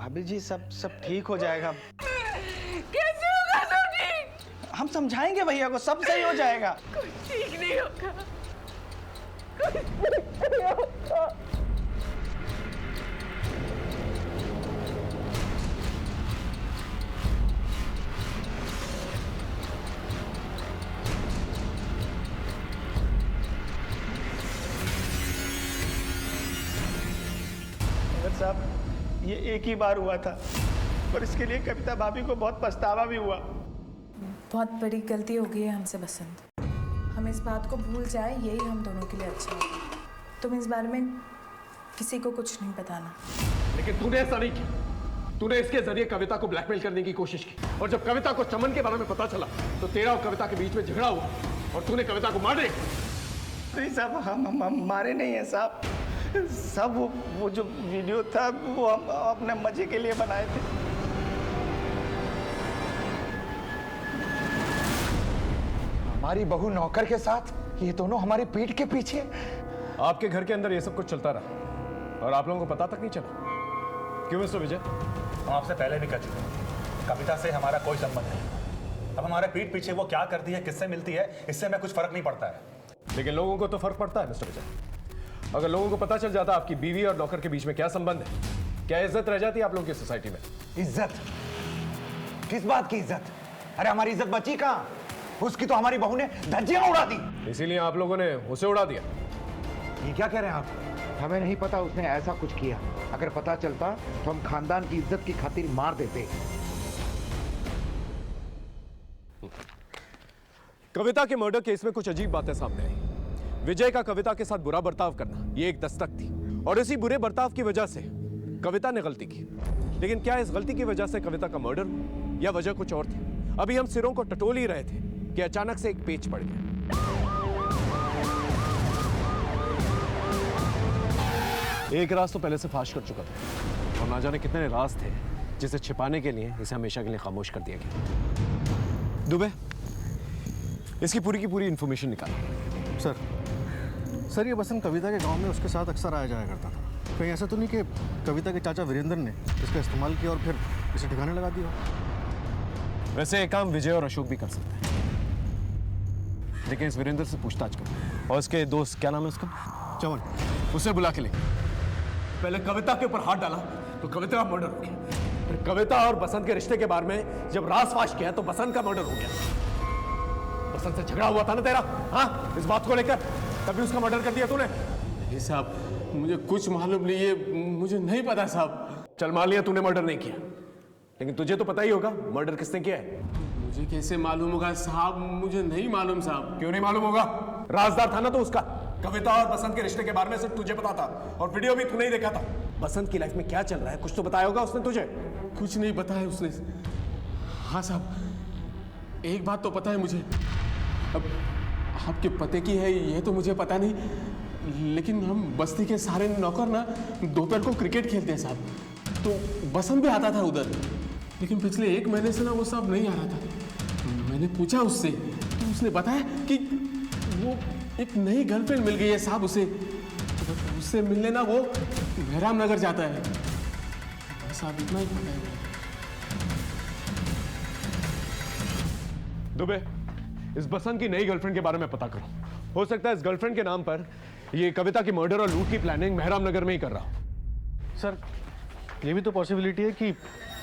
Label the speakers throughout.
Speaker 1: भाभी जी सब ठीक हो जाएगा।
Speaker 2: कैसे होगा सब ठीक?
Speaker 1: हम समझाएंगे भैया को, सब सही हो जाएगा।
Speaker 2: कुछ ठीक नहीं होगा, कुछ नहीं होगा।
Speaker 1: साहब ये एक ही बार हुआ था और इसके लिए कविता भाभी को बहुत पछतावा भी हुआ।
Speaker 3: बहुत बड़ी गलती हो गई है हमसे बसंत, हम इस बात को भूल जाए यही हम दोनों के लिए अच्छा होगा। तुम इस बारे में किसी को कुछ नहीं बताना।
Speaker 4: लेकिन तूने ऐसा नहीं किया, तूने इसके जरिए कविता को ब्लैकमेल करने की कोशिश की और जब कविता को चमन के बारे में पता चला तो तेरा और कविता के बीच में झगड़ा हुआ और तूने कविता को मारे।
Speaker 1: नहीं साहब, हम मारे नहीं है साहब। सब वो जो वीडियो था वो हम अपने मजे के लिए बनाए थे।
Speaker 5: हमारी बहू नौकर के साथ ये दोनों हमारी पीठ के पीछे।
Speaker 4: आपके घर के अंदर ये सब कुछ चलता रहा और आप लोगों को पता तक नहीं चला। क्यों मिस्टर विजय?
Speaker 6: हम आपसे पहले भी कह चुके हैं, कविता से हमारा कोई संबंध नहीं। अब हमारे पीठ पीछे वो क्या करती है, किससे मिलती है, इससे हमें कुछ फर्क नहीं पड़ता है।
Speaker 4: लेकिन लोगों को तो फर्क पड़ता है मिस्टर विजय। अगर लोगों को पता चल जाता आपकी बीवी और नौकर के बीच में क्या संबंध है, क्या इज्जत रह जाती है आप लोगों की सोसाइटी में?
Speaker 5: इज्जत? किस बात की इज्जत? अरे हमारी इज्जत बची कहां? उसकी तो हमारी बहू ने धज्जियां उड़ा दी।
Speaker 4: इसीलिए आप लोगों ने उसे उड़ा दिया।
Speaker 5: ये क्या कह रहे हैं आप? हमें नहीं पता उसने ऐसा कुछ किया। अगर पता चलता तो हम खानदान की इज्जत की खातिर मार देते।
Speaker 4: कविता के मर्डर केस में कुछ अजीब बातें सामने आई। विजय का कविता के साथ बुरा बर्ताव करना ये एक दस्तक थी और इसी बुरे बर्ताव की वजह से कविता ने गलती की। लेकिन क्या इस गलती की वजह से कविता का मर्डर हुआ या वजह कुछ और थी? अभी हम सिरों को टटोल ही रहे थे कि अचानक से एक पेच पड़ गया। एक राज तो पहले से फाश कर चुका था और ना जाने कितने राज थे जिसे छिपाने के लिए इसे हमेशा के लिए खामोश कर दिया गया। दुबे, इसकी पूरी की पूरी इंफॉर्मेशन निकाल।
Speaker 7: सर ये बसंत कविता के गांव में उसके साथ अक्सर आया जाया करता था। कहीं ऐसा तो नहीं कि कविता के चाचा वीरेंद्र ने इसका इस्तेमाल किया और फिर इसे ठिकाने लगा दिया?
Speaker 4: वैसे एक काम विजय और अशोक भी कर सकते हैं, लेकिन इस वीरेंद्र से पूछताछ करो। और इसके दोस्त, क्या नाम है उसका?
Speaker 7: चमन।
Speaker 4: उसे बुला के ले। पहले कविता के ऊपर हाथ डाला तो कविता का मर्डर हो गया, फिर कविता और बसंत के रिश्ते के बारे में जब राज फाश किया तो बसंत का मर्डर हो गया। बसंत से झगड़ा हुआ था ना तेरा, हाँ, इस बात को लेकर, तभी उसका मर्डर कर दिया तूने।
Speaker 8: नहीं साहब, मुझे कुछ मालूम नहीं है, मुझे नहीं पता साहब।
Speaker 4: चल मान लिया तूने मर्डर नहीं किया, लेकिन तुझे तो पता ही होगा मर्डर किसने किया है।
Speaker 8: मुझे कैसे मालूम होगा साहब? मुझे नहीं मालूम साहब।
Speaker 4: क्यों नहीं मालूम होगा? राजदार था ना तो उसका। कविता और बसंत के रिश्ते के बारे में सिर्फ तुझे पता था और वीडियो भी तूने ही देखा था। बसंत की लाइफ में क्या चल रहा है कुछ तो बताया होगा उसने तुझे।
Speaker 8: कुछ नहीं बताया उसने। हाँ साहब, एक बात तो पता है मुझे। अब आपके पते की है ये तो मुझे पता नहीं, लेकिन हम बस्ती के सारे नौकर ना दोपहर को क्रिकेट खेलते हैं साहब, तो बसंत भी आता था उधर। लेकिन पिछले 1 महीने से ना वो साहब नहीं आ रहा था। मैंने पूछा उससे तो उसने बताया कि वो एक नई गर्लफ्रेंड मिल गई है साहब उसे। उससे मिलने ना वो मेहराम नगर जाता है साहब, इतना ही पता है।
Speaker 4: दुबे, इस बसंत की नई गर्लफ्रेंड के बारे में पता करो। हो सकता है इस गर्लफ्रेंड के नाम पर ये कविता की मर्डर और लूट की प्लानिंग मेहराम नगर में ही कर रहा हो।
Speaker 7: सर ये भी तो पॉसिबिलिटी है कि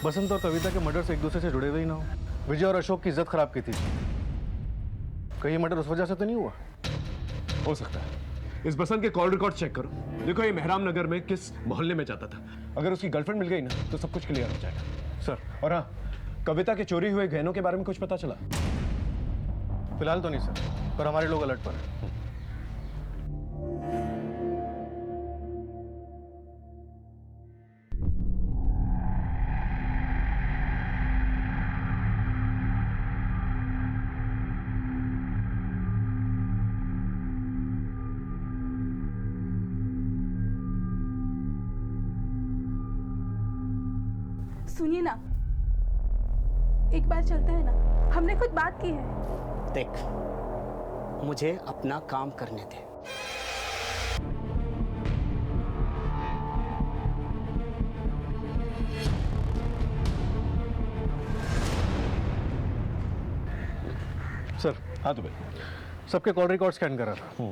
Speaker 7: बसंत और कविता के मर्डर से एक दूसरे से जुड़े हुए ही ना हो। विजय और अशोक की इज्जत खराब की थी, कहीं मर्डर उस वजह से तो नहीं हुआ?
Speaker 4: हो सकता है। इस बसंत के कॉल रिकॉर्ड चेक करो, देखो ये मेहराम नगर में किस मोहल्ले में जाता था। अगर उसकी गर्लफ्रेंड मिल गई ना तो सब कुछ क्लियर हो जाएगा।
Speaker 7: सर,
Speaker 4: और हाँ, कविता के चोरी हुए गहनों के बारे में कुछ पता चला?
Speaker 7: फिलहाल तो नहीं सर, पर हमारे लोग अलर्ट पर हैं।
Speaker 2: सुनिए ना, एक बार चलते हैं ना, हमने खुद बात की है।
Speaker 9: देख, मुझे अपना काम करने दे।
Speaker 7: सर
Speaker 4: हाँ तो भाई
Speaker 7: सबके कॉल रिकॉर्ड स्कैन करा था।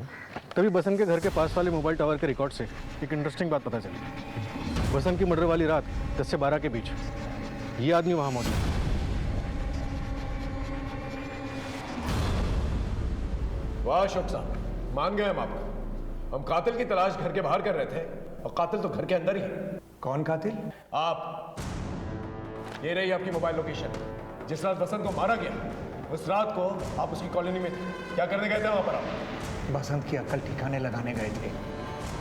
Speaker 7: तभी बसंत के घर के पास वाले मोबाइल टावर के रिकॉर्ड से एक इंटरेस्टिंग बात पता चली। बसंत की मर्डर वाली रात 10 से 12 के बीच ये आदमी वहाँ मौजूद था।
Speaker 4: वाह अशोक साहब, मान गए हम आपका। हम कातिल की तलाश घर के बाहर कर रहे थे और कातिल तो घर के अंदर ही है।
Speaker 5: कौन कातिल?
Speaker 4: आप। ये रही आपकी मोबाइल लोकेशन। जिस रात बसंत को मारा गया उस रात को आप उसकी कॉलोनी में थे। क्या करने गए थे वहां पर आप?
Speaker 5: बसंत की अकल ठिकाने लगाने गए थे।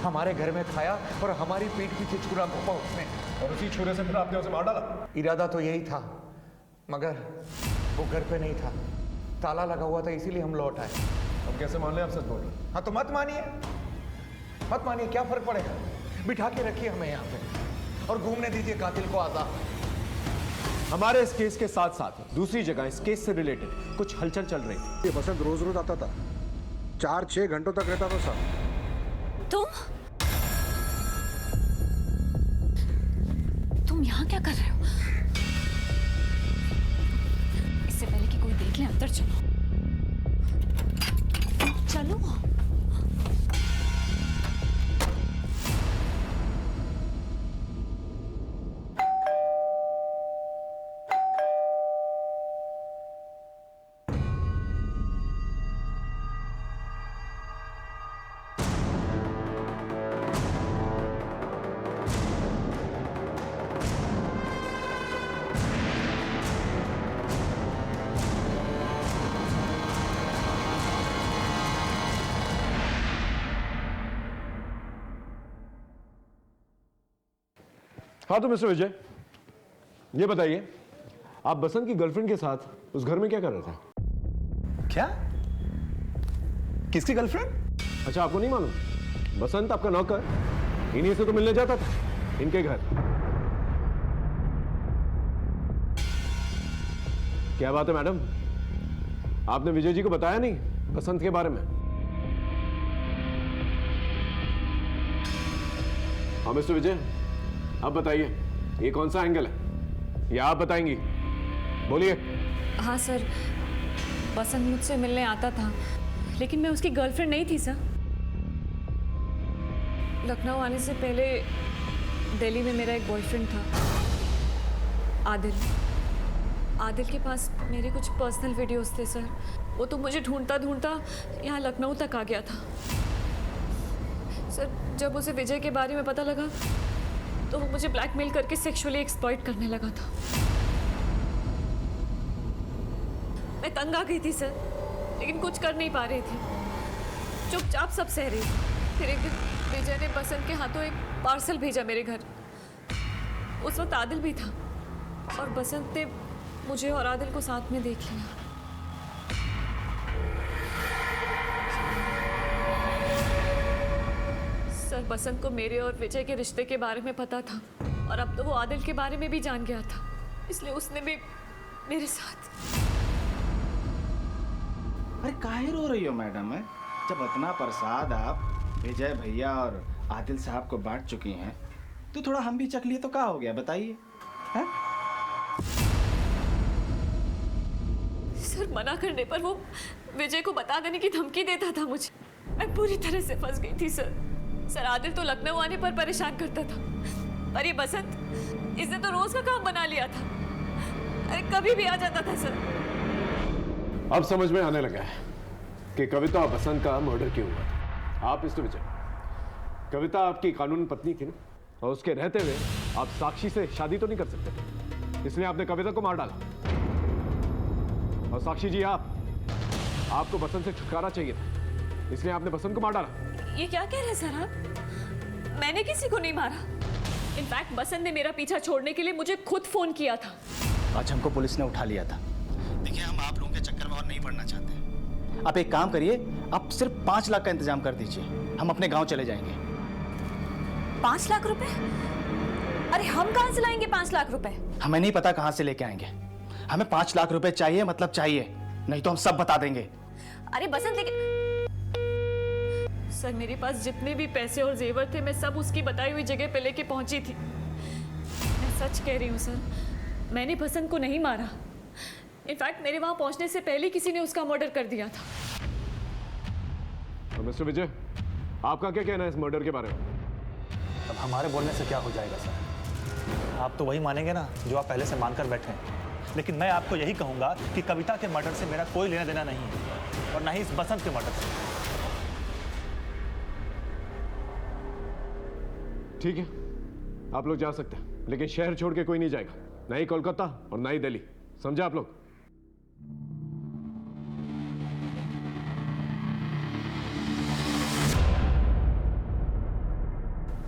Speaker 5: हमारे घर में खाया और हमारी पीठ पीछे छुरा घोंपा उसने,
Speaker 4: और उसी छुरे से फिर आपने उसे मार डाला?
Speaker 5: इरादा तो यही था, मगर वो घर पे नहीं था, ताला लगा हुआ था, इसीलिए हम लौट आए।
Speaker 4: हम कैसे मान लें आप सच बोल रहे हैं?
Speaker 5: हाँ तो मत मानिए, क्या फर्क पड़ेगा? बिठा के रखिए हमें यहाँ पे और घूमने दीजिए कातिल को आजाद।
Speaker 4: हमारे इस केस के साथ साथ दूसरी जगह इस केस से रिलेटेड कुछ हलचल चल रही थी।
Speaker 10: ये बसंत रोज रोज आता था, 4-6 घंटों तक रहता था साहब।
Speaker 11: तुम यहाँ क्या कर रहे हो? इससे पहले कि कोई देख ले अंदर चलो।
Speaker 4: हाँ तो मिस्टर विजय, ये बताइए आप बसंत की गर्लफ्रेंड के साथ उस घर में क्या कर रहे थे?
Speaker 6: क्या? किसकी गर्लफ्रेंड?
Speaker 4: अच्छा, आपको नहीं मालूम? बसंत आपका नौकर इन्हीं से तो मिलने जाता था इनके घर। क्या बात है मैडम, आपने विजय जी को बताया नहीं बसंत के बारे में? हाँ मिस्टर विजय, अब बताइए ये कौन सा एंगल है, या आप बताएंगी? बोलिए।
Speaker 11: हाँ सर, बसंत मुझसे मिलने आता था, लेकिन मैं उसकी गर्लफ्रेंड नहीं थी सर। लखनऊ आने से पहले दिल्ली में मेरा एक बॉयफ्रेंड था, आदिल के पास मेरे कुछ पर्सनल वीडियोस थे सर। वो तो मुझे ढूंढता ढूंढता यहाँ लखनऊ तक आ गया था सर। जब उसे विजय के बारे में पता लगा तो वो मुझे ब्लैकमेल करके सेक्सुअली एक्सप्लॉइट करने लगा था। मैं तंग आ गई थी सर, लेकिन कुछ कर नहीं पा रही थी, चुपचाप सब सह रही थी। फिर एक दिन विजय ने बसंत के हाथों एक पार्सल भेजा मेरे घर। उस वक्त आदिल भी था और बसंत ने मुझे और आदिल को साथ में देख लिया। सर, बसंत को मेरे और विजय के रिश्ते के बारे में पता था और अब तो वो आदिल के बारे में भी जान गया था, इसलिए उसने भी मेरे साथ।
Speaker 1: अरे काहे रो रही हो मैडम? है जब इतना प्रसाद आप विजय भैया और आदिल साहब को बांट चुकी हैं तो थोड़ा हम भी चख लिए तो क्या हो गया, बताइए।
Speaker 11: सर, मना करने पर वो विजय को बता देने की धमकी देता था मुझे। मैं पूरी तरह से फंस गई थी सर। आदिल तो लखनऊ आने पर परेशान करता था, पर ये बसंत, इसने तो रोज का काम बना लिया था। अरे कभी भी आ जाता था सर।
Speaker 4: अब समझ में आने लगा है कि कविता और बसंत का मर्डर क्यों हुआ था। आप मिस्टर विजय, कविता आपकी कानूनी पत्नी थी ना, और उसके रहते हुए आप साक्षी से शादी तो नहीं कर सकते, इसलिए आपने कविता को मार डाला। और साक्षी जी, आपको बसंत से छुटकारा चाहिए था, इसलिए आपने बसंत को मार डाला।
Speaker 11: ये क्या कह रहे हैं सर आप? मैंने किसी को नहीं मारा। इनफैक्ट बसंत ने मेरा पीछा छोड़ने के लिए मुझे खुद फोन किया था।
Speaker 1: आज हमको पुलिस ने उठा लिया था। देखिए, हम आप लोगों के चक्कर में और नहीं पड़ना चाहते। आप एक काम करिए, आप सिर्फ 5 लाख का इंतजाम कर दीजिए, हम अपने गांव चले जाएंगे।
Speaker 11: 5 लाख रुपए? अरे हम कहां से लाएंगे 5 लाख रुपए?
Speaker 1: हमें नहीं पता कहां से लेके आएंगे, हमें 5 लाख रुपए चाहिए, मतलब चाहिए, नहीं तो हम सब बता देंगे।
Speaker 11: अरे बसंत, लेकिन सर, मेरे पास जितने भी पैसे और जेवर थे मैं सब उसकी बताई हुई जगह पे लेके पहुंची थी। मैं सच कह रही हूँ सर, मैंने बसंत को नहीं मारा। इनफैक्ट मेरे वहां पहुंचने से पहले किसी ने उसका मर्डर कर दिया था।
Speaker 4: तो मिस्टर विजय, आपका क्या कहना है इस मर्डर के बारे में?
Speaker 6: अब हमारे बोलने से क्या हो जाएगा सर? आप तो वही मानेंगे ना जो आप पहले से मानकर बैठे हैं। लेकिन मैं आपको यही कहूंगा कि कविता के मर्डर से मेरा कोई लेना देना नहीं है, और ना ही इस बसंत के मर्डर से।
Speaker 4: ठीक है, आप लोग जा सकते हैं, लेकिन शहर छोड़ के कोई नहीं जाएगा, ना ही कोलकाता और ना ही दिल्ली, समझा आप लोग?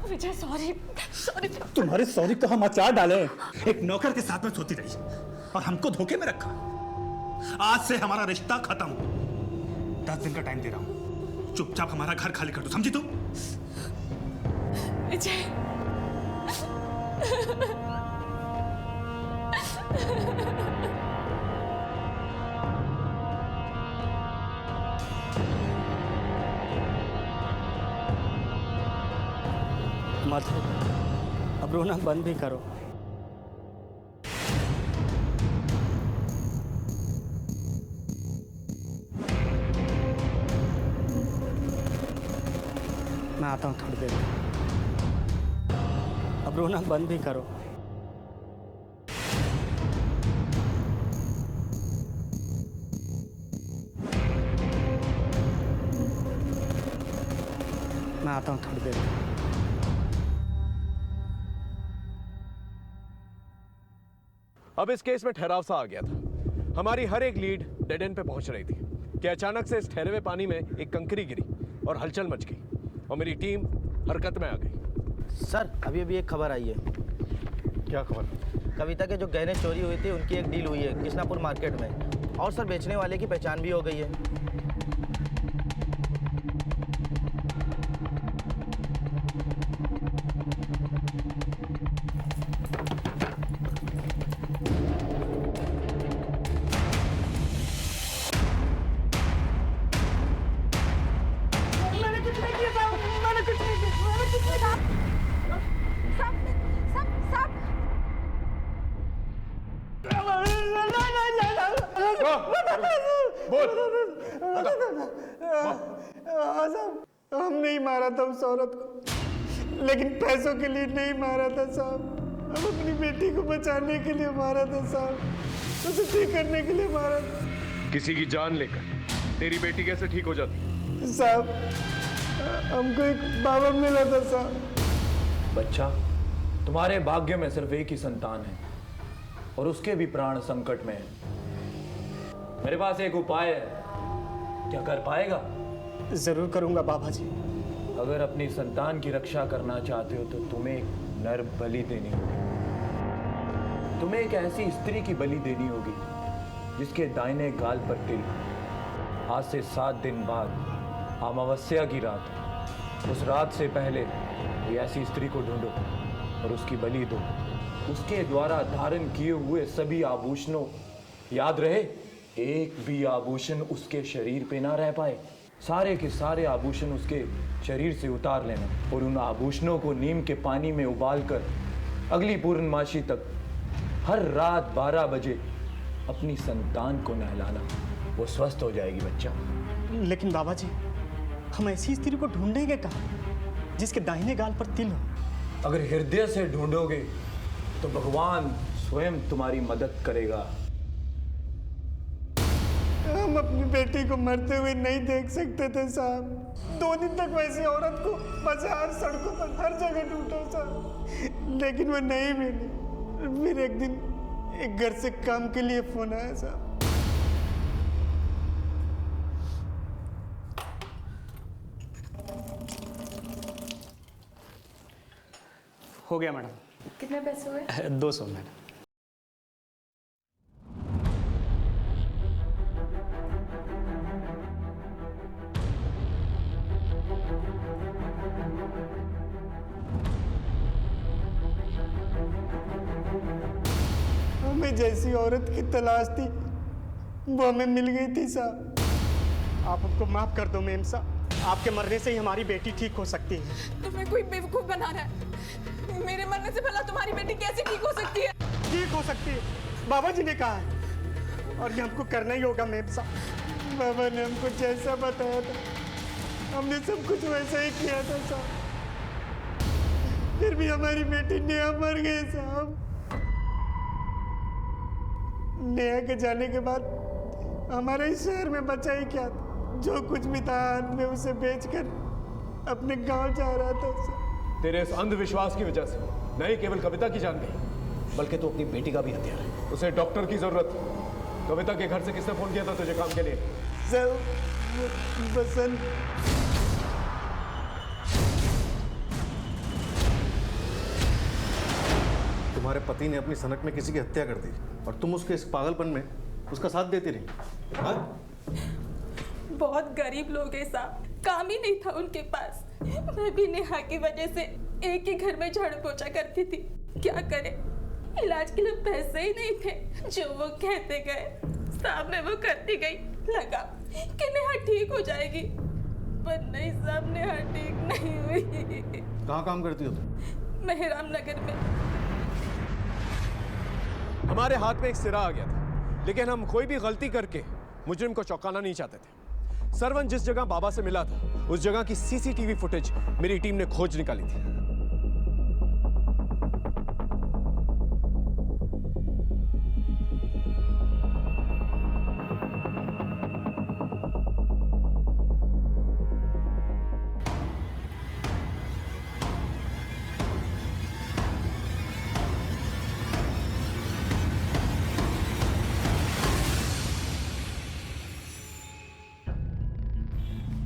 Speaker 11: विजय सॉरी सॉरी।
Speaker 6: तुम्हारे सॉरी तो हम अचार डाले। एक नौकर के साथ में सोती रही और हमको धोखे में रखा। आज से हमारा रिश्ता खत्म। 10 दिन का टाइम दे रहा हूं, चुपचाप हमारा घर खाली कर दो, समझी तुम?
Speaker 11: विजय
Speaker 9: मधु, अब रोना बंद भी करो। मैं आता हूँ थोड़ी देर में। अब रोना बंद भी करो। मैं आता हूँ थोड़ी देर में।
Speaker 4: अब इस केस में ठहराव सा आ गया था। हमारी हर एक लीड डेड एंड पे पहुंच रही थी कि अचानक से इस ठहरे हुए पानी में एक कंकरी गिरी और हलचल मच गई और मेरी टीम हरकत में आ गई।
Speaker 12: सर, अभी एक खबर आई है।
Speaker 7: क्या खबर?
Speaker 12: कविता के जो गहने चोरी हुए थे उनकी एक डील हुई है कृष्णापुर मार्केट में, और सर बेचने वाले की पहचान भी हो गई है।
Speaker 13: हम नहीं मारा था उस औरत को, लेकिन पैसों के लिए नहीं मारा था साहब। हम अपनी बेटी को बचाने के लिए मारा था साहब, उसे ठीक करने के लिए मारा था।
Speaker 4: किसी की जान लेकर तेरी बेटी कैसे ठीक हो जाती?
Speaker 13: साहब, हमको एक बाबा मिला था साहब।
Speaker 14: बच्चा, तुम्हारे भाग्य में सिर्फ एक ही संतान है और उसके भी प्राण संकट में है। मेरे पास एक उपाय है, क्या कर पाएगा?
Speaker 13: जरूर करूंगा बाबा जी।
Speaker 14: अगर अपनी संतान की रक्षा करना चाहते हो तो तुम्हें एक नर बलि देनी होगी। तुम्हें एक ऐसी स्त्री की बलि देनी होगी जिसके दाहिने गाल पर तिल। आज से 7 दिन बाद अमावस्या की रात, उस रात से पहले कोई ऐसी स्त्री को ढूंढो और उसकी बलि दो। उसके द्वारा धारण किए हुए सभी आभूषणों, याद रहे, एक भी आभूषण उसके शरीर पे ना रह पाए। सारे के सारे आभूषण उसके शरीर से उतार लेना और उन आभूषणों को नीम के पानी में उबालकर अगली पूर्णमासी तक हर रात 12 बजे अपनी संतान को नहलाना। वो स्वस्थ हो जाएगी बच्चा।
Speaker 13: लेकिन बाबा जी, हम ऐसी स्त्री को ढूंढेंगे कहाँ जिसके दाहिने गाल पर तिल हो?
Speaker 14: अगर हृदय से ढूंढोगे तो भगवान स्वयं तुम्हारी मदद करेगा।
Speaker 13: हम अपनी बेटी को मरते हुए नहीं देख सकते थे साहब। 2 दिन तक वैसी औरत को बाजार, सड़कों पर हर जगह ढूंढा साहब, लेकिन वो नहीं मिली। फिर एक दिन एक घर से काम के लिए फोन आया साहब।
Speaker 9: हो गया मैडम।
Speaker 2: कितने पैसे हुए?
Speaker 9: 200 मैडम।
Speaker 13: हमें जैसी औरत की तलाश थी वो हमें मिल गई थी साहब। आप हमको माफ कर दो मेम साहब, आपके मरने से ही हमारी बेटी ठीक हो सकती है।
Speaker 2: तुम्हें कोई बेवकूफ बना रहा है। मेरे मरने से पहले तुम्हारी बेटी कैसे ठीक हो सकती है?
Speaker 13: ठीक हो सकती है, बाबा जी ने कहा है। और ये हमको करना ही होगा मेम साहब। बाबा ने हमको जैसा बताया था हमने सब कुछ वैसा ही किया था साहब, फिर भी हमारी बेटी नेहा मर गई साहब। नेहा के जाने के बाद हमारे इस शहर में बचा ही क्या था? जो कुछ भी था मैं उसे बेचकर अपने गांव जा रहा था साहब।
Speaker 4: तेरे इस अंधविश्वास की वजह से नहीं केवल कविता की जान गई, बल्कि तू अपनी बेटी का भी हत्या है। उसे डॉक्टर की जरूरत थी। कविता के घर से किसने फोन किया था तुझे काम के लिए?
Speaker 13: सर बसंत।
Speaker 7: तुम्हारे पति ने अपनी सनक में किसी की हत्या कर दी और तुम उसके इस पागलपन में उसका साथ देती रही। हाँ?
Speaker 2: बहुत गरीब लोग हैं साहब, काम ही नहीं था उनके पास। मैं भी नेहा की वजह से एक ही घर में झाड़ू पोछा करती थी। क्या करे, इलाज के लिए पैसे ही नहीं थे। जो वो कहते गए साहब मैं वो करती गई। लगा कि नेहा ठीक हो जाएगी, पर नहीं साहब, नेहा ठीक नहीं हुई।
Speaker 7: कहाँ काम करती हो तुम?
Speaker 2: मेहराम नगर में।
Speaker 4: हमारे हाथ में एक सिरा आ गया था, लेकिन हम कोई भी गलती करके मुजरिम को चौंकाना नहीं चाहते थे। सरवन जिस जगह बाबा से मिला था उस जगह की सीसीटीवी फुटेज मेरी टीम ने खोज निकाली थी।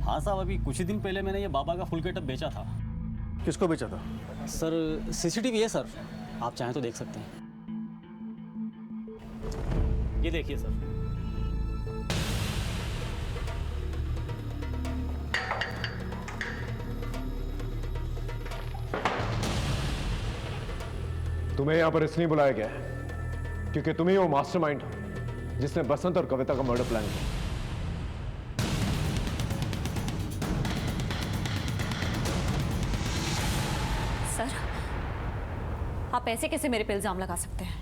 Speaker 15: हाँ साहब, अभी कुछ ही दिन पहले मैंने ये बाबा का फुल गेटअप बेचा था।
Speaker 7: किसको बेचा था?
Speaker 15: सर सीसीटीवी है सर, आप चाहें तो देख सकते हैं। ये देखिए सर।
Speaker 4: तुम्हें यहां पर इसलिए बुलाया गया है क्योंकि तुम ही वो मास्टरमाइंड हो जिसने बसंत और कविता का मर्डर प्लान किया।
Speaker 11: सर, आप ऐसे कैसे मेरे पे इल्जाम लगा सकते हैं?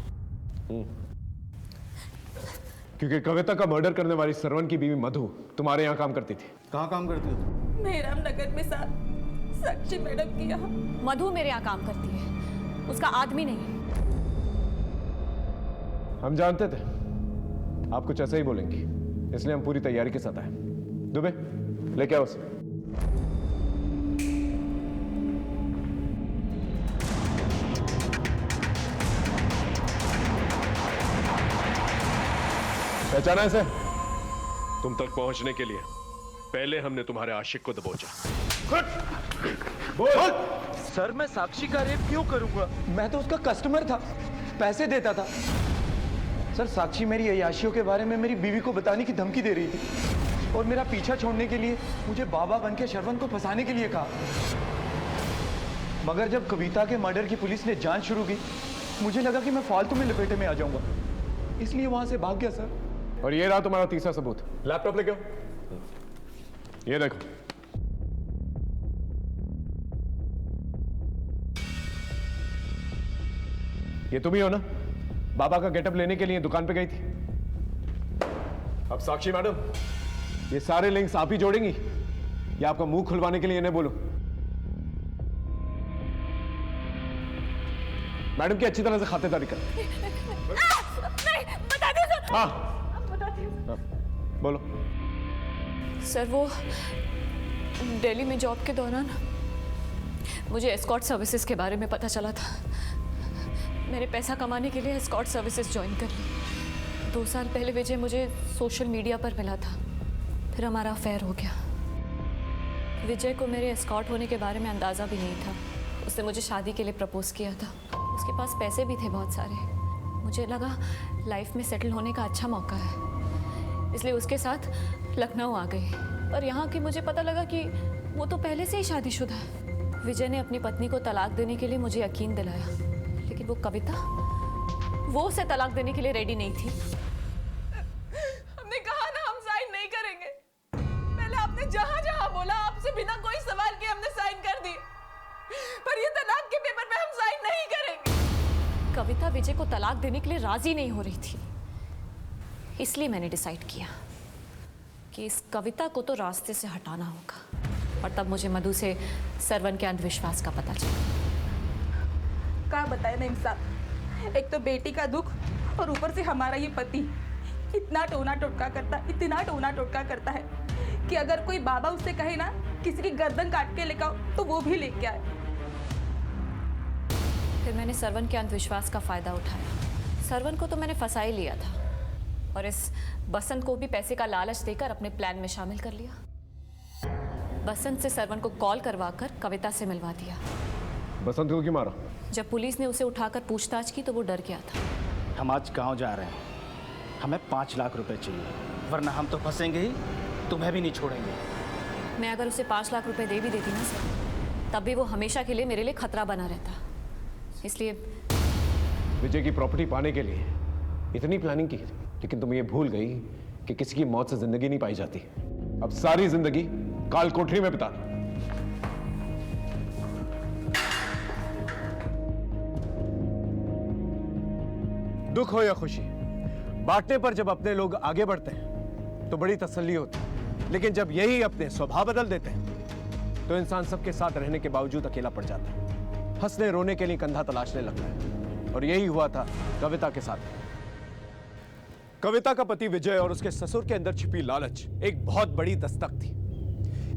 Speaker 4: क्योंकि कविता का मर्डर करने वाली सरवन की बीवी मधु तुम्हारे यहाँ काम करती थी।
Speaker 7: कहाँ काम करती हो तुम?
Speaker 2: मेहराम नगर में साहब, साक्षी मैडम की यहाँ।
Speaker 11: मधु मेरे यहाँ काम करती है, उसका आदमी नहीं।
Speaker 4: हम जानते थे आप कुछ ऐसा ही बोलेंगी, इसलिए हम पूरी तैयारी के साथ आए। दुबे लेके आओ उसे। पहचाना इसे? तुम तक पहुंचने के लिए पहले हमने तुम्हारे आशिक को दबोचा। बोल।
Speaker 16: सर मैं साक्षी का रेप क्यों करूंगा? मैं तो उसका कस्टमर था, पैसे देता था। सर साक्षी मेरी अय्याशियों के बारे में मेरी बीवी को बताने की धमकी दे रही थी और मेरा पीछा छोड़ने के लिए मुझे बाबा बन के शरवण को फंसाने के लिए कहा। मगर जब कविता के मर्डर की पुलिस ने जांच शुरू की, मुझे लगा कि मैं फालतू में लपेटे में आ जाऊंगा, इसलिए वहां से भाग गया सर।
Speaker 4: और ये रहा तुम्हारा तीसरा सबूत। लैपटॉप लेके आओ। ये देखो, ये तुम ही हो ना बाबा का गेटअप लेने के लिए दुकान पे गई थी? अब साक्षी मैडम, ये सारे लिंक्स आप ही जोड़ेंगी या आपका मुंह खुलवाने के लिए इन्हें बोलो? मैडम की अच्छी तरह से खातेदारी कर।
Speaker 11: नहीं, बता दो सर।
Speaker 4: हाँ,
Speaker 11: बताती हूँ।
Speaker 4: बोलो।
Speaker 11: सर वो दिल्ली में जॉब के दौरान मुझे एस्कॉर्ट सर्विसेज के बारे में पता चला था। मैंने पैसा कमाने के लिए एस्कॉर्ट सर्विसेज ज्वाइन कर ली। 2 साल पहले विजय मुझे सोशल मीडिया पर मिला था, फिर हमारा अफेयर हो गया। विजय को मेरे एस्कॉर्ट होने के बारे में अंदाज़ा भी नहीं था। उसने मुझे शादी के लिए प्रपोज किया था। उसके पास पैसे भी थे बहुत सारे। मुझे लगा लाइफ में सेटल होने का अच्छा मौका है, इसलिए उसके साथ लखनऊ आ गई। पर यहाँ की मुझे पता लगा कि वो तो पहले से ही शादीशुदा है। विजय ने अपनी पत्नी को तलाक देने के लिए मुझे यकीन दिलाया, लेकिन वो कविता, वो उसे तलाक देने के लिए रेडी नहीं थी।
Speaker 2: हमने कहा ना हम साइन नहीं करेंगे। पहले आपने जहां जहां बोला आपसे बिना कोई सवाल के हमने साइन कर दिए, पर ये तलाक के पेपर पे हम साइन नहीं करेंगे।
Speaker 11: कविता विजय को तलाक देने के लिए राजी नहीं हो रही थी, इसलिए मैंने डिसाइड किया कि इस कविता को तो रास्ते से हटाना होगा। और तब मुझे मधु से सरवन के अंधविश्वास का पता चला।
Speaker 2: क्या बताए नईम साहब, एक तो बेटी का दुख और ऊपर से हमारा ये पति इतना टोना टोटका करता है कि अगर कोई बाबा उससे कहे ना किसी की गर्दन काट के लेकर आओ तो वो भी लेके आए।
Speaker 11: फिर मैंने सरवन के अंधविश्वास का फायदा उठाया। सरवन को तो मैंने फंसा ही लिया था और इस बसंत को भी पैसे का लालच देकर अपने प्लान में शामिल कर लिया। बसंत से सरवन को कॉल करवाकर कविता से मिलवा दिया।
Speaker 4: बसंत को क्यों मारा?
Speaker 11: जब पुलिस ने उसे उठाकर पूछताछ की तो वो डर गया था।
Speaker 1: हम आज गांव जा रहे हैं, हमें 5 लाख रुपए चाहिए, वरना हम तो फंसेंगे ही, तुम्हें भी नहीं छोड़ेंगे।
Speaker 11: मैं अगर उसे 5 लाख रुपए दे भी देती ना सर, तब भी वो हमेशा के लिए मेरे लिए खतरा बना रहता। इसलिए
Speaker 4: विजय की प्रॉपर्टी पाने के लिए इतनी प्लानिंग की, लेकिन तुम ये भूल गई कि किसी की मौत से जिंदगी नहीं पाई जाती। अब सारी जिंदगी काल कोठरी में बिताना। दुख हो या खुशी, बांटने पर जब अपने लोग आगे बढ़ते हैं तो बड़ी तसल्ली होती है, लेकिन जब यही अपने स्वभाव बदल देते हैं तो इंसान सबके साथ रहने के बावजूद अकेला पड़ जाता है, हंसने रोने के लिए कंधा तलाशने लगता है। और यही हुआ था कविता के साथ। कविता का पति विजय और उसके ससुर के अंदर छिपी लालच एक बहुत बड़ी दस्तक थी।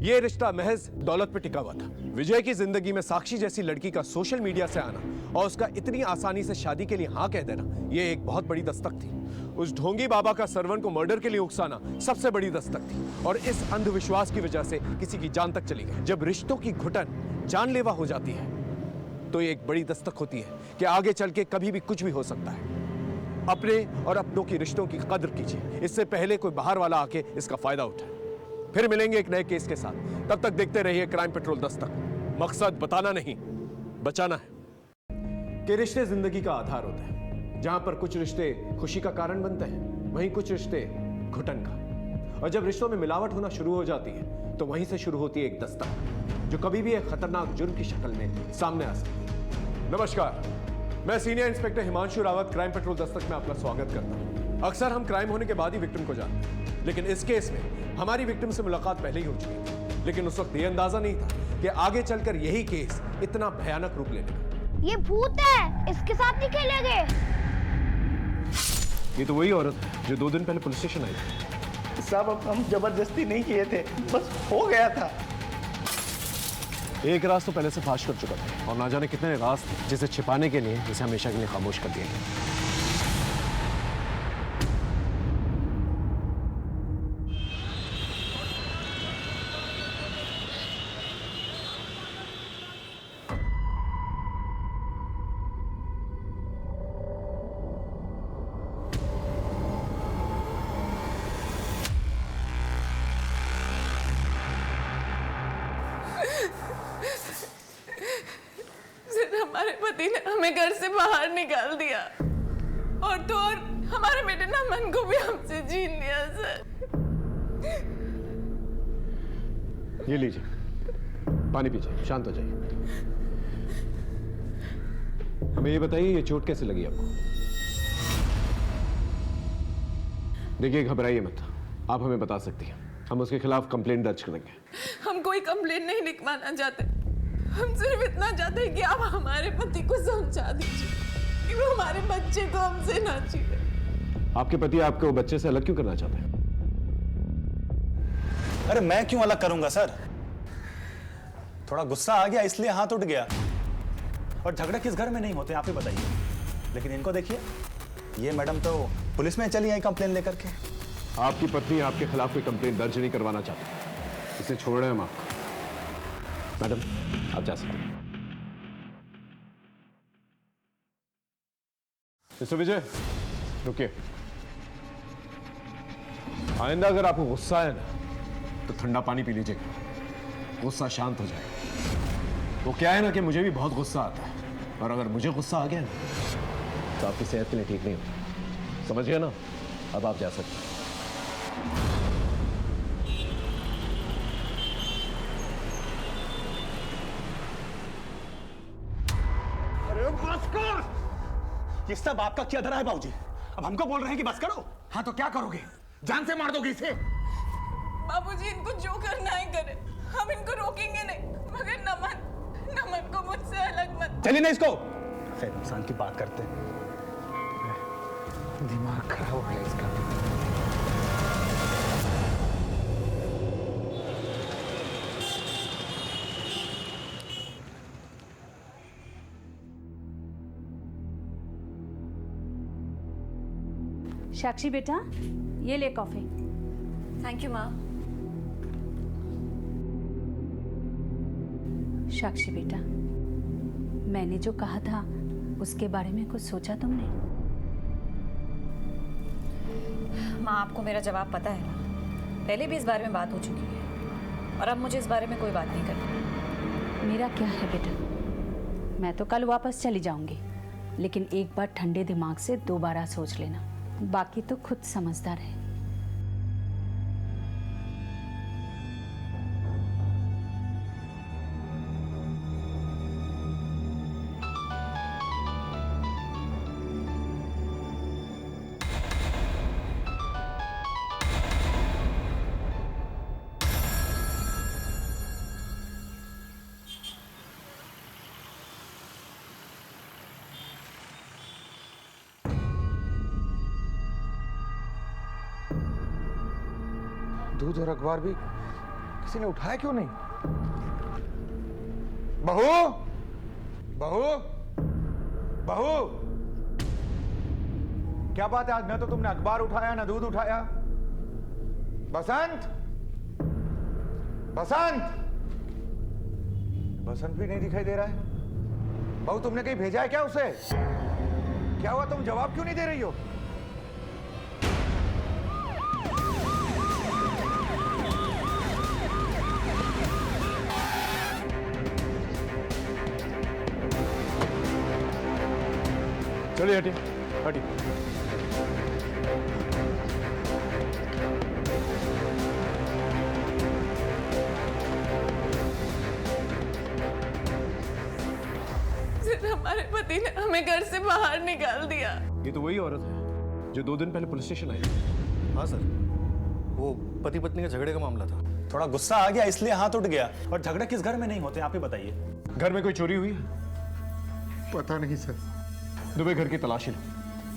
Speaker 4: यह रिश्ता महज दौलत पर टिका हुआ था। विजय की जिंदगी में साक्षी जैसी लड़की का सोशल मीडिया से आना और उसका इतनी आसानी से शादी के लिए हाँ कह देना, यह एक बहुत बड़ी दस्तक थी। उस ढोंगी बाबा का सरवन को मर्डर के लिए उकसाना सबसे बड़ी दस्तक थी, और इस अंधविश्वास की वजह से किसी की जान तक चली गई। जब रिश्तों की घुटन जानलेवा हो जाती है तो ये एक बड़ी दस्तक होती है कि आगे चल के कभी भी कुछ भी हो सकता है। अपने और अपनों की रिश्तों की कदर कीजिए, इससे पहले कोई बाहर वाला आके इसका फायदा उठाए। फिर मिलेंगे एक नए केस के साथ, तब तक देखते रहिए क्राइम पेट्रोल दस्तक। मकसद बताना नहीं, बचाना है। कि रिश्ते जिंदगी का आधार होते हैं। जहां पर कुछ रिश्ते खुशी का कारण बनते हैं, वहीं कुछ रिश्ते घुटन का। और जब रिश्तों में मिलावट होना शुरू हो जाती है तो वहीं से शुरू होती है एक दस्तक, जो कभी भी एक खतरनाक जुर्म की शक्ल में सामने आ सकती है। नमस्कार, मैं senior inspector Himanshu Rawat crime petrol Dastak में आपका स्वागत करता हूं। अक्सर हम क्राइम होने के बाद ही विक्टिम को जानते हैं, लेकिन इस केस में हमारी विक्टिम से मुलाकात पहले ही हो चुकी थी। लेकिन उस वक्त ये अंदाजा नहीं था कि आगे चलकर यही केस इतना भयानक रूप लेगा।
Speaker 17: ये भूत है, इसके साथ नहीं खेलेंगे।
Speaker 4: ये तो वही औरत है जो 2 दिन पहले पुलिस स्टेशन आई थी।
Speaker 12: साहब हम जबरदस्ती नहीं किए थे, बस हो गया था।
Speaker 4: एक राज तो पहले से फाश कर चुका था, और ना जाने कितने राज थे जिसे छिपाने के लिए इसे हमेशा के लिए खामोश कर दिया गया।
Speaker 2: हमारे पति ने हमें घर से बाहर निकाल दिया, और तो और हमारे बेटे ना मन को भी हमसे छीन लिया सर।
Speaker 4: ये लीजिए, पानी पीजिए, शांत हो जाइए। हमें ये बताइए, ये चोट कैसे लगी आपको? देखिए, घबराइए मत, आप हमें बता सकती हैं, हम उसके खिलाफ कंप्लेंट दर्ज करेंगे।
Speaker 2: हम कोई कंप्लेंट नहीं लिखवाना चाहते, हम सिर्फ इतना चाहते हैं कि आप हमारे पति को समझा दीजिए कि वो हमारे बच्चे को हमसे ना छीने।
Speaker 4: आपके पति आपको बच्चे से अलग क्यों करना चाहते हैं?
Speaker 6: अरे मैं क्यों अलग करूंगा सर? थोड़ा गुस्सा आ गया इसलिए हाथ उठ गया। और झगड़े किस घर में नहीं होते आप ही बताइए। लेकिन इनको देखिए, ये मैडम तो पुलिस में चली आई कंप्लेन लेकर के।
Speaker 4: आपकी पत्नी आपके खिलाफ कोई कंप्लेंट दर्ज नहीं करवाना चाहती, इसे छोड़ रहे हैं हम आपको। मैडम, आप जा सकते हैं। मिस्टर विजय, रुकिए। आइंदा अगर आपको गुस्सा है ना तो ठंडा पानी पी लीजिएगा, गुस्सा शांत हो जाएगा। वो क्या है ना कि मुझे भी बहुत गुस्सा आता है, और अगर मुझे गुस्सा आ गया ना तो आपकी सेहत के लिए ठीक नहीं होता। समझ गए ना? अब आप जा सकते हैं।
Speaker 6: ये सब आपका क्या धरा है बाबूजी? अब हमको बोल रहे हैं कि बस करो।
Speaker 5: हाँ तो क्या करोगे? जान से मार दोगे इसे?
Speaker 2: बाबूजी इनको जो करना है करे, हम इनको रोकेंगे नहीं, मगर नमन को मुझसे अलग मत।
Speaker 6: चलिए ना इसको।
Speaker 5: खैर इंसान की बात करते हैं, दिमाग खराब हो गया इसका।
Speaker 18: साक्षी बेटा, ये ले कॉफी।
Speaker 11: थैंक यू माँ।
Speaker 18: साक्षी बेटा, मैंने जो कहा था उसके बारे में कुछ सोचा तुमने?
Speaker 11: माँ, आपको मेरा जवाब पता है ना, पहले भी इस बारे में बात हो चुकी है और अब मुझे इस बारे में कोई बात नहीं करनी।
Speaker 18: मेरा क्या है बेटा, मैं तो कल वापस चली जाऊंगी, लेकिन एक बार ठंडे दिमाग से दोबारा सोच लेना, बाकी तो खुद समझदार है।
Speaker 5: दूध और अखबार भी किसी ने उठाया क्यों नहीं? बहू, बहू, बहू, क्या बात है? आज न तो तुमने अखबार उठाया ना दूध उठाया। बसंत, बसंत, बसंत भी नहीं दिखाई दे रहा है। बहू, तुमने कहीं भेजा है क्या उसे? क्या हुआ, तुम जवाब क्यों नहीं दे रही हो?
Speaker 4: चलिए हटिए, हटिए।
Speaker 2: सिर्फ हमारे पति ने हमें घर से बाहर निकाल दिया।
Speaker 4: ये तो वही औरत है जो 2 दिन पहले पुलिस स्टेशन आई थी।
Speaker 19: हाँ सर, वो पति पत्नी के झगड़े का मामला था।
Speaker 6: थोड़ा गुस्सा आ गया इसलिए हाथ उठ गया। और झगड़े किस घर में नहीं होते, आप ही बताइए।
Speaker 4: घर में कोई चोरी हुई है?
Speaker 10: पता नहीं सर।
Speaker 4: दुबे घर की तलाशी लो,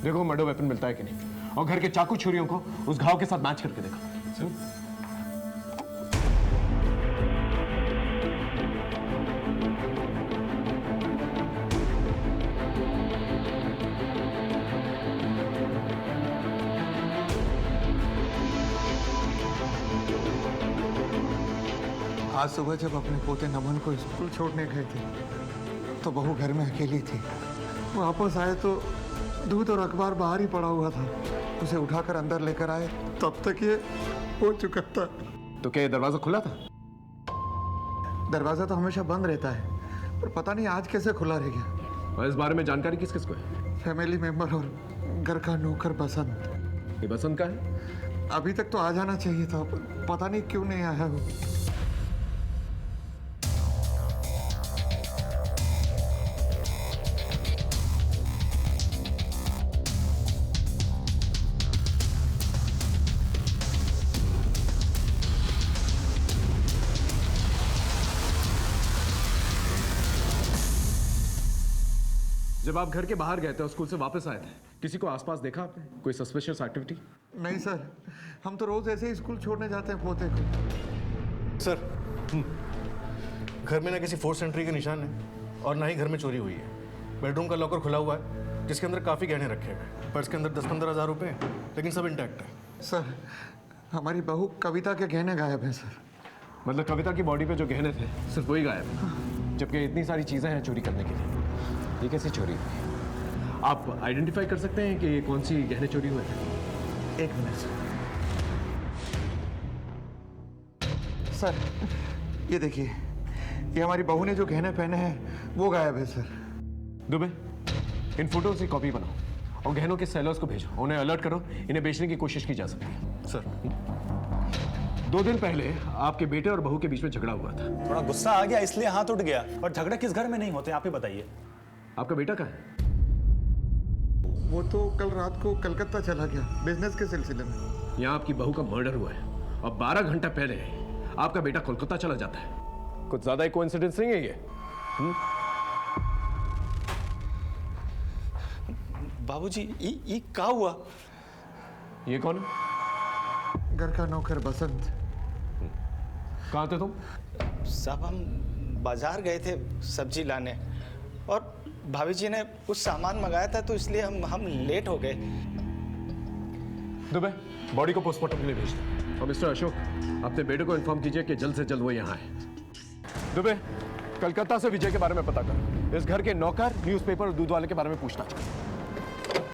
Speaker 4: देखो मर्डर वेपन मिलता है कि नहीं, और घर के चाकू छुरियों को उस घाव के साथ मैच करके देखो।
Speaker 5: आज सुबह जब अपने पोते नमन को स्कूल छोड़ने गए थे तो बहू घर में अकेली थी। वापस आए तो दूध और अखबार बाहर ही पड़ा हुआ था। उसे उठाकर अंदर लेकर आए, तब तक ये हो चुका था।
Speaker 4: तो क्या ये दरवाजा खुला था?
Speaker 5: दरवाजा तो हमेशा बंद रहता है, पर पता नहीं आज कैसे खुला रह गया।
Speaker 4: और इस बारे में जानकारी किस किस को है?
Speaker 5: फैमिली मेंबर और घर का नौकर बसंत।
Speaker 4: ये बसंत का है?
Speaker 5: अभी तक तो आ जाना चाहिए था, पर पता नहीं क्यों नहीं आया वो।
Speaker 4: जब आप घर के बाहर गए थे और स्कूल से वापस आए थे, किसी को आसपास देखा आपने? कोई सस्पिशियस एक्टिविटी?
Speaker 5: नहीं सर, हम तो रोज ऐसे ही स्कूल छोड़ने जाते हैं पोते को।
Speaker 19: सर, घर में ना किसी फोर्स एंट्री के निशान है और ना ही घर में चोरी हुई है। बेडरूम का लॉकर खुला हुआ है जिसके अंदर काफ़ी गहने रखे हुए, पर्स के अंदर 10-15 हज़ार रुपए हैं, लेकिन सब इंटैक्ट है।
Speaker 5: सर, हमारी बहू कविता के गहने गायब हैं सर।
Speaker 4: मतलब कविता की बॉडी पे जो गहने थे सिर्फ वही गायब है, जबकि इतनी सारी चीजें हैं चोरी करने के लिए। ये कैसी चोरी हुई? आप आइडेंटिफाई कर सकते हैं कि ये कौन सी गहने चोरी हुए थे?
Speaker 5: एक मिनट सर, ये देखिए, ये हमारी बहू ने जो गहने पहने हैं वो गायब है सर।
Speaker 4: दुबे, इन फोटोज की कॉपी बनाओ और गहनों के सेलर्स को भेजो, उन्हें अलर्ट करो, इन्हें बेचने की कोशिश की जा सकती है।
Speaker 19: सर,
Speaker 4: 2 दिन पहले आपके बेटे और बहू के बीच में झगड़ा हुआ था।
Speaker 6: थोड़ा गुस्सा आ गया इसलिए हाथ उठ गया। और झगड़े किस घर में नहीं होते, आप ही बताइए।
Speaker 4: आपका बेटा कहाँ है?
Speaker 5: वो तो कल रात को कलकत्ता चला गया बिजनेस के सिलसिले में।
Speaker 4: यहाँ आपकी बहू का मर्डर हुआ है और 12 घंटा पहले आपका बेटा कोलकाता चला जाता है। कुछ ज्यादा कोइंसिडेंस नहीं है ये?
Speaker 1: बाबूजी ये क्या हुआ?
Speaker 4: ये कौन है?
Speaker 5: घर का नौकर बसंत।
Speaker 4: कहाँ थे तुम?
Speaker 1: साहब हम बाजार गए थे सब्जी लाने और भाभी जी ने कुछ सामान मंगाया था तो इसलिए हम लेट हो गए।
Speaker 4: दुबे बॉडी को पोस्टमार्टम के लिए भेज दो और मिस्टर अशोक अपने बेटे को इन्फॉर्म कीजिए कि जल्द से जल्द वो यहाँ आए। दुबे कलकत्ता से विजय के बारे में पता करो। इस घर के नौकर, न्यूज़पेपर और दूध वाले के बारे में पूछताछ करो।